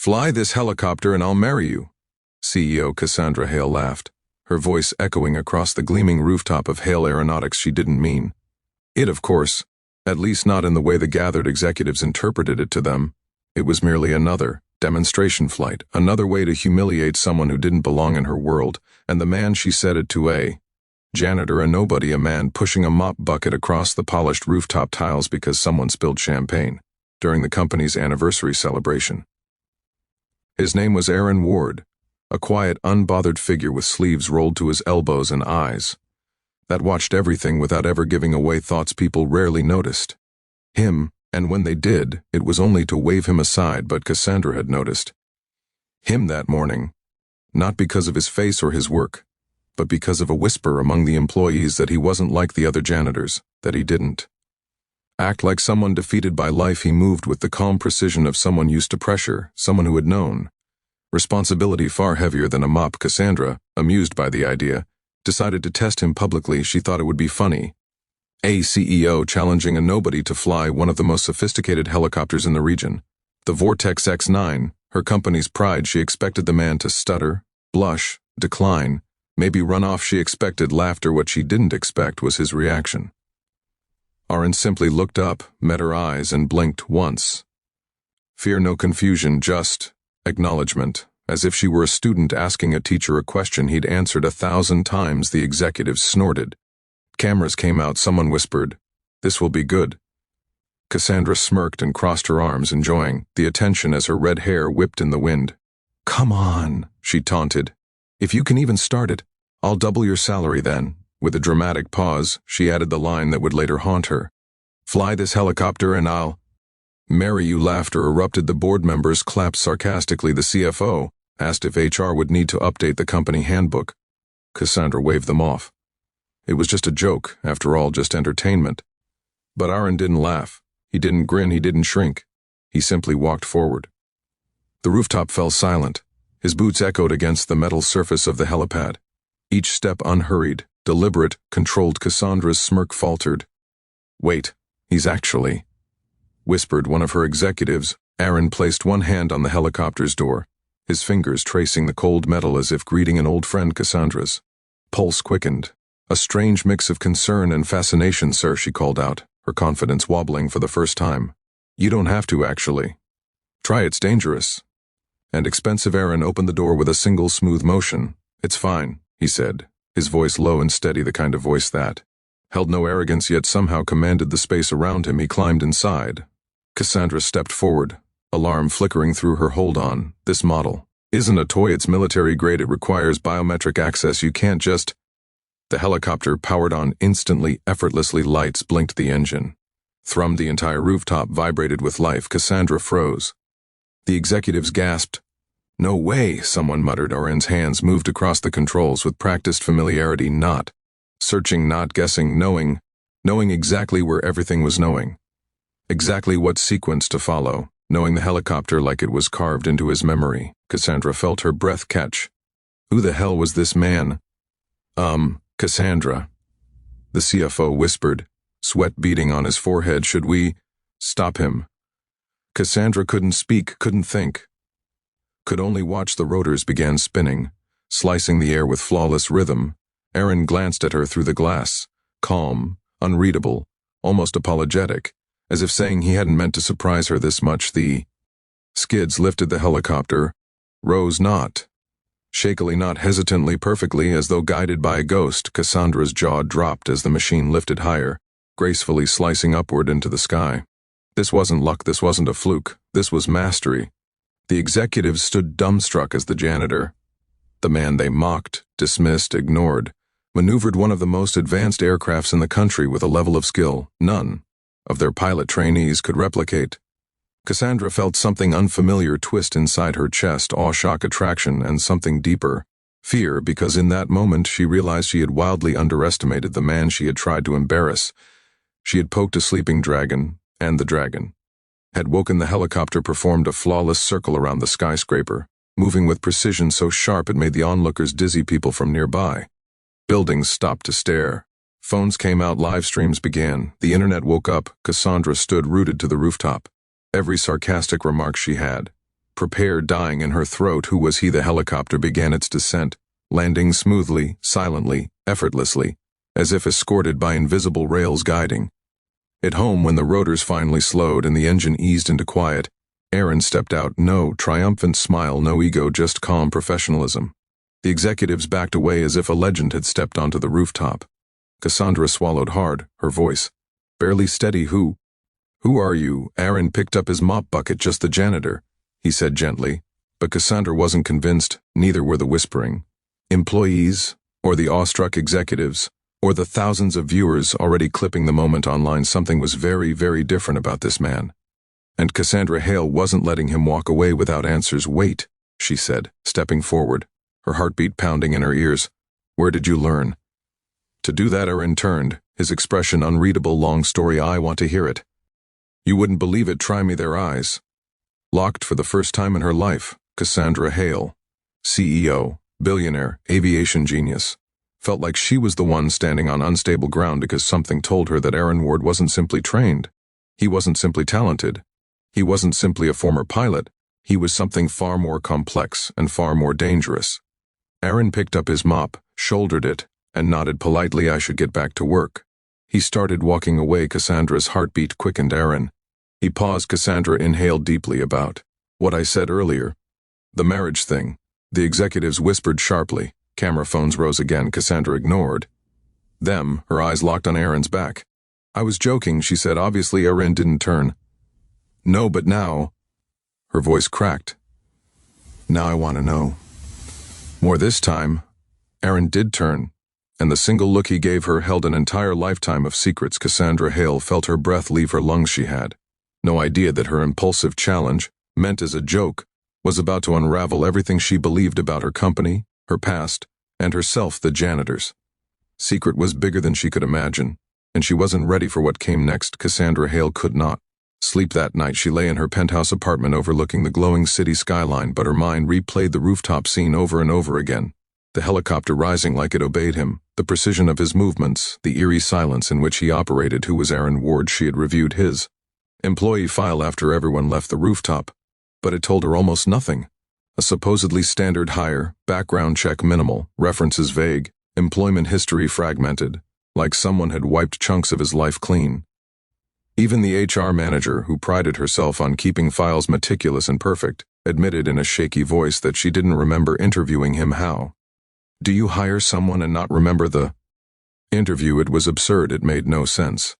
Fly this helicopter and I'll marry you. CEO Cassandra Hale laughed, her voice echoing across the gleaming rooftop of Hale Aeronautics she didn't mean. It, of course, at least not in the way the gathered executives interpreted it to them. It was merely another demonstration flight, another way to humiliate someone who didn't belong in her world, and the man she said it to a janitor, a nobody, a man pushing a mop bucket across the polished rooftop tiles because someone spilled champagne during the company's anniversary celebration. His name was Arin Ward, a quiet, unbothered figure with sleeves rolled to his elbows and eyes that watched everything without ever giving away thoughts people rarely noticed. Him, and when they did, it was only to wave him aside, but Cassandra had noticed him that morning, not because of his face or his work, but because of a whisper among the employees that he wasn't like the other janitors, that he didn't act like someone defeated by life. He moved with the calm precision of someone used to pressure, someone who had known responsibility far heavier than a mop. Cassandra, amused by the idea, decided to test him publicly. She thought it would be funny. A CEO challenging a nobody to fly one of the most sophisticated helicopters in the region, the Vortex X9, her company's pride. She expected the man to stutter, blush, decline, maybe run off. She expected laughter. What she didn't expect was his reaction. Arin simply looked up, met her eyes, and blinked once. Fear, no confusion, just acknowledgement, as if she were a student asking a teacher a question he'd answered 1,000 times. The executives snorted. Cameras came out. Someone whispered, "This will be good." Cassandra smirked and crossed her arms, enjoying the attention as her red hair whipped in the wind. "Come on," she taunted. "If you can even start it, I'll double your salary then." With a dramatic pause, she added the line that would later haunt her. "Fly this helicopter and I'll marry you." Laughter erupted. The board members clapped sarcastically. The CFO asked if HR would need to update the company handbook. Cassandra waved them off. It was just a joke, after all, just entertainment. But Arin didn't laugh. He didn't grin. He didn't shrink. He simply walked forward. The rooftop fell silent. His boots echoed against the metal surface of the helipad. Each step unhurried, deliberate, controlled. Cassandra's smirk faltered. "Wait, he's actually," whispered one of her executives. Arin placed one hand on the helicopter's door, his fingers tracing the cold metal as if greeting an old friend. Cassandra's pulse quickened. "A strange mix of concern and fascination, sir," she called out, her confidence wobbling for the first time. "You don't have to, actually. Try, it's dangerous." And expensive. Arin opened the door with a single smooth motion. "It's fine," he said, his voice low and steady, the kind of voice that held no arrogance yet somehow commanded the space around him. He climbed inside. Cassandra stepped forward, alarm flickering through her. "Hold on, this model isn't a toy, it's military grade. It requires biometric access. You can't just—" The helicopter powered on instantly, effortlessly. Lights blinked, the engine thrummed, the entire rooftop vibrated with life. Cassandra froze. The executives gasped. "No way," someone muttered. Arin's hands moved across the controls with practiced familiarity, not searching, not guessing, knowing exactly where everything was, knowing exactly what sequence to follow, knowing the helicopter like it was carved into his memory. Cassandra felt her breath catch. Who the hell was this man? Cassandra," the CFO whispered, sweat beading on his forehead. "Should we stop him?" Cassandra couldn't speak, couldn't think, could only watch. The rotors began spinning, slicing the air with flawless rhythm. Arin glanced at her through the glass, calm, unreadable, almost apologetic, as if saying he hadn't meant to surprise her this much. The skids lifted the helicopter, rose not shakily, not hesitantly, perfectly, as though guided by a ghost. Cassandra's jaw dropped as the machine lifted higher, gracefully slicing upward into the sky. This wasn't luck, this wasn't a fluke, this was mastery. The executives stood dumbstruck as the janitor, the man they mocked, dismissed, ignored, maneuvered one of the most advanced aircrafts in the country with a level of skill none of their pilot trainees could replicate. Cassandra felt something unfamiliar twist inside her chest, awe, shock, attraction, and something deeper, fear, because in that moment she realized she had wildly underestimated the man she had tried to embarrass. She had poked a sleeping dragon, and the dragon had woken. The helicopter performed a flawless circle around the skyscraper, moving with precision so sharp it made the onlookers dizzy. People from nearby buildings stopped to stare. Phones came out, live streams began. The internet woke up. Cassandra stood rooted to the rooftop. Every sarcastic remark she had Prepare dying in her throat. Who was he? The helicopter began its descent, landing smoothly, silently, effortlessly, as if escorted by invisible rails guiding. At home, when the rotors finally slowed and the engine eased into quiet, Arin stepped out. No triumphant smile, no ego, just calm professionalism. The executives backed away as if a legend had stepped onto the rooftop. Cassandra swallowed hard, her voice barely steady. Who are you? Arin picked up his mop bucket. Just the janitor, he said gently, but Cassandra wasn't convinced. Neither were the whispering employees, or the awestruck executives, or the thousands of viewers already clipping the moment online. Something was very, very different about this man. And Cassandra Hale wasn't letting him walk away without answers. Wait, she said, stepping forward, her heartbeat pounding in her ears. Where did you learn to do that? Arin turned, his expression unreadable. Long story, I want to hear it. You wouldn't believe it. Try me. Their eyes locked for the first time in her life. Cassandra Hale, CEO, billionaire, aviation genius, felt like she was the one standing on unstable ground because something told her that Arin Ward wasn't simply trained. He wasn't simply talented. He wasn't simply a former pilot. He was something far more complex and far more dangerous. Arin picked up his mop, shouldered it, and nodded politely. I should get back to work. He started walking away. Cassandra's heartbeat quickened. Arin. He paused. Cassandra inhaled deeply. About what I said earlier. The marriage thing. The executives whispered sharply. Camera phones rose again. Cassandra ignored them, her eyes locked on Arin's back. I was joking, she said. Obviously Arin didn't turn. No, but now. Her voice cracked. Now I want to know more. This time, Arin did turn, and the single look he gave her held an entire lifetime of secrets. Cassandra Hale felt her breath leave her lungs. She had no idea that her impulsive challenge, meant as a joke, was about to unravel everything she believed about her company, her past, and herself. The janitor's secret was bigger than she could imagine, and she wasn't ready for what came next. Cassandra Hale could not sleep that night. She lay in her penthouse apartment overlooking the glowing city skyline, but her mind replayed the rooftop scene over and over again. The helicopter rising like it obeyed him, the precision of his movements, the eerie silence in which he operated. Who was Arin Ward? She had reviewed his employee file after everyone left the rooftop, but it told her almost nothing. A supposedly standard hire, background check minimal, references vague, employment history fragmented, like someone had wiped chunks of his life clean. Even the HR manager, who prided herself on keeping files meticulous and perfect, admitted in a shaky voice that she didn't remember interviewing him. How do you hire someone and not remember the interview? It was absurd. It made no sense.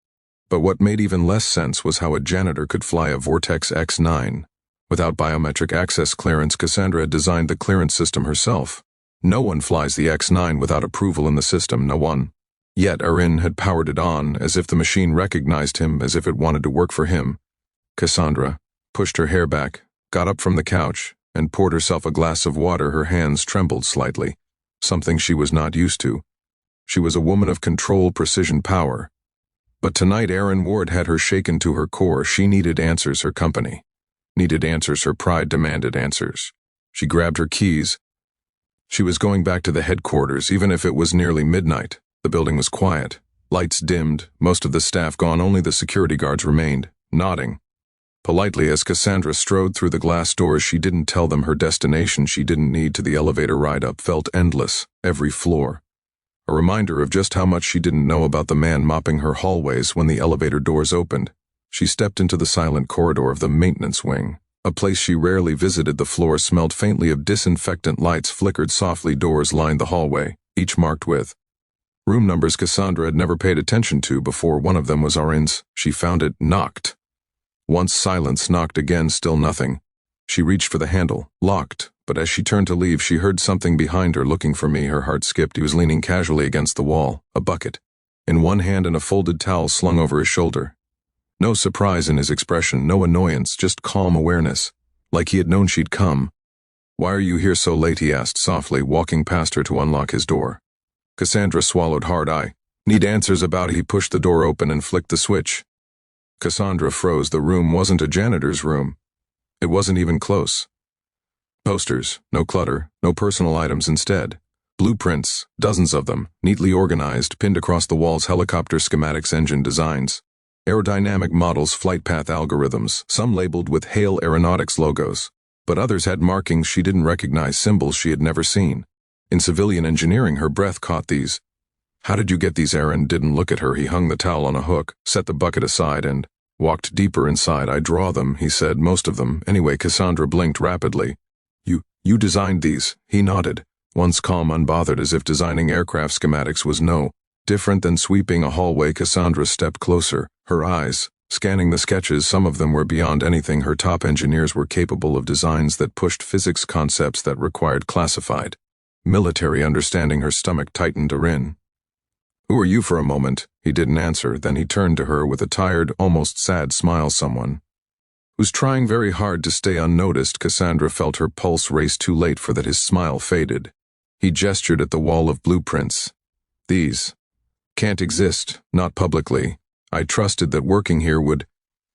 But what made even less sense was how a janitor could fly a Vortex X9 without biometric access clearance. Cassandra had designed the clearance system herself. No one flies the X9 without approval in the system. No one. Yet Arin had powered it on, as if the machine recognized him, as if it wanted to work for him. Cassandra pushed her hair back, got up from the couch, and poured herself a glass of water. Her hands trembled slightly, something she was not used to. She was a woman of control, precision, power. But tonight Arin Ward had her shaken to her core. She needed answers. Her company needed answers. Her pride demanded answers. She grabbed her keys. She was going back to the headquarters, even if it was nearly midnight. The building was quiet. Lights dimmed, most of the staff gone. Only the security guards remained, nodding politely as Cassandra strode through the glass doors. She didn't tell them her destination. She didn't need to. The elevator ride up felt endless, every floor. A reminder of just how much she didn't know about the man mopping her hallways. When the elevator doors opened, she stepped into the silent corridor of the maintenance wing, a place she rarely visited. The floor smelled faintly of disinfectant. Lights flickered softly. Doors lined the hallway, each marked with room numbers Cassandra had never paid attention to before. One of them was Arin's. She found it. Knocked. Once silence. Knocked again. Still nothing. She reached for the handle. Locked. But as she turned to leave, she heard something behind her. Looking for me. Her heart skipped. He was leaning casually against the wall, a bucket in one hand and a folded towel slung over his shoulder. No surprise in his expression, no annoyance, just calm awareness, like he had known she'd come. Why are you here so late? He asked softly, walking past her to unlock his door. Cassandra swallowed hard. I need answers about. He pushed the door open and flicked the switch. Cassandra froze. The room wasn't a janitor's room. It wasn't even close. Posters, no clutter, no personal items. Instead, blueprints, dozens of them, neatly organized, pinned across the walls. Helicopter schematics, engine designs, aerodynamic models, flight path algorithms, some labeled with Hale Aeronautics logos. But others had markings she didn't recognize, symbols she had never seen. In civilian engineering, her breath caught these. "How did you get these?" Arin didn't look at her. He hung the towel on a hook, set the bucket aside, and walked deeper inside. "I draw them," he said, "most of them. Anyway." Cassandra blinked rapidly. You designed these?" He nodded, once calm, unbothered, as if designing aircraft schematics was no different than sweeping a hallway. Cassandra stepped closer, her eyes scanning the sketches. Some of them were beyond anything her top engineers were capable of, designs that pushed physics concepts that required classified military understanding. Her stomach tightened. "Arin, who are you?" For a moment, he didn't answer. Then he turned to her with a tired, almost sad smile. "Someone who's trying very hard to stay unnoticed." Cassandra felt her pulse race. Too late for that, his smile faded. He gestured at the wall of blueprints. "These can't exist, not publicly. I trusted that working here would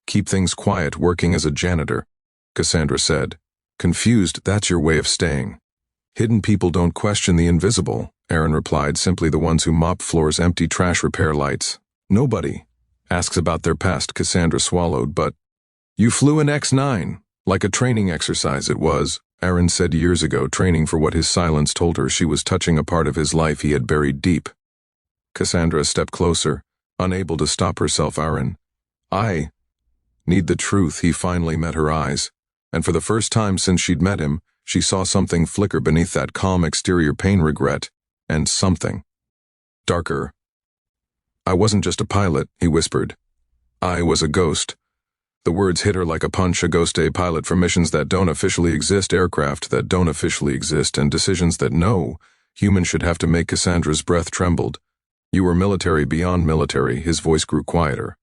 keep things quiet." "Working as a janitor," Cassandra said, confused. "That's your way of staying. Hidden people don't question the invisible," Arin replied, "simply the ones who mop floors, empty trash, repair lights. Nobody asks about their past." Cassandra swallowed. "But you flew an X-9, like a training exercise." "It was," Arin said, "years ago, training for what." His silence told her she was touching a part of his life he had buried deep. Cassandra stepped closer, unable to stop herself. "Arin, I need the truth." He finally met her eyes, and for the first time since she'd met him, she saw something flicker beneath that calm exterior: pain, regret, and something darker. "I wasn't just a pilot," he whispered. "I was a ghost." The words hit her like a punch. A ghost, a pilot for missions that don't officially exist, aircraft that don't officially exist, and decisions that no human should have to make. Cassandra's breath trembled. "You were military, beyond military." His voice grew quieter.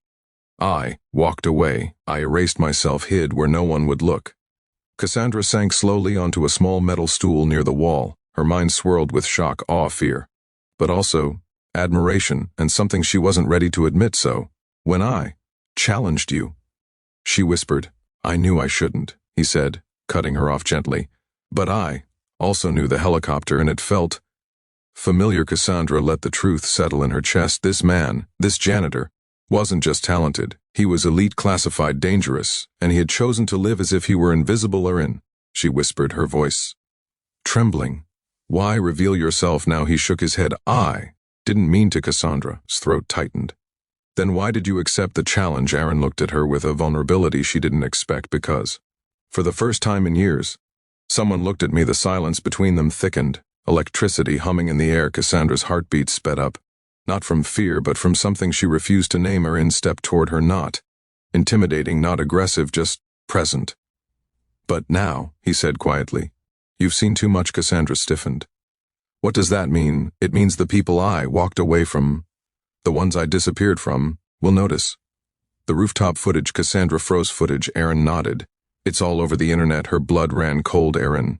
"I walked away. I erased myself, hid where no one would look." Cassandra sank slowly onto a small metal stool near the wall. Her mind swirled with shock, awe, fear, but also admiration, and something she wasn't ready to admit. "So, when I challenged you," she whispered. "I knew I shouldn't," he said, cutting her off gently. "But I also knew the helicopter, and it felt familiar." Cassandra let the truth settle in her chest. This man, this janitor, wasn't just talented. He was elite, classified, dangerous, and he had chosen to live as if he were invisible. "Arin," she whispered, her voice trembling, "why reveal yourself now?" He shook his head. "I didn't mean to." Cassandra's throat tightened. "Then why did you accept the challenge?" Arin looked at her with a vulnerability she didn't expect. "Because, for the first time in years, someone looked at me." The silence between them thickened, electricity humming in the air. Cassandra's heartbeat sped up, not from fear, but from something she refused to name. Arin stepped toward her, not intimidating, not aggressive, just present. "But now," he said quietly, "you've seen too much." Cassandra stiffened. "What does that mean?" "It means the people I walked away from, the ones I disappeared from, will notice." "The rooftop footage." Cassandra froze. "Footage?" Arin nodded. "It's all over the internet." Her blood ran cold. "Arin,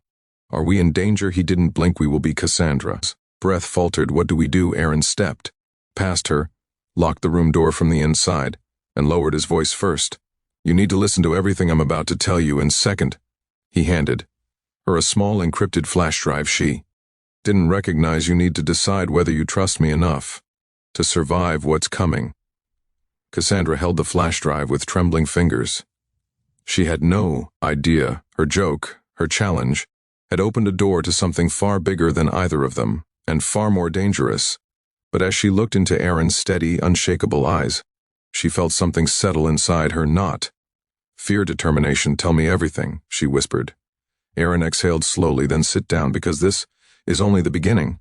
are we in danger?" He didn't blink. "We will be." Cassandra's breath faltered. "What do we do?" Arin stepped past her, locked the room door from the inside, and lowered his voice. "First, you need to listen to everything I'm about to tell you, and second," he handed her a small encrypted flash drive. "She didn't recognize. You need to decide whether you trust me enough to survive what's coming." Cassandra held the flash drive with trembling fingers. She had no idea her joke, her challenge, had opened a door to something far bigger than either of them, and far more dangerous. But as she looked into Arin's steady, unshakable eyes, she felt something settle inside her. Not fear, determination. "Tell me everything," she whispered. Arin exhaled slowly. "Then sit down, because this is only the beginning."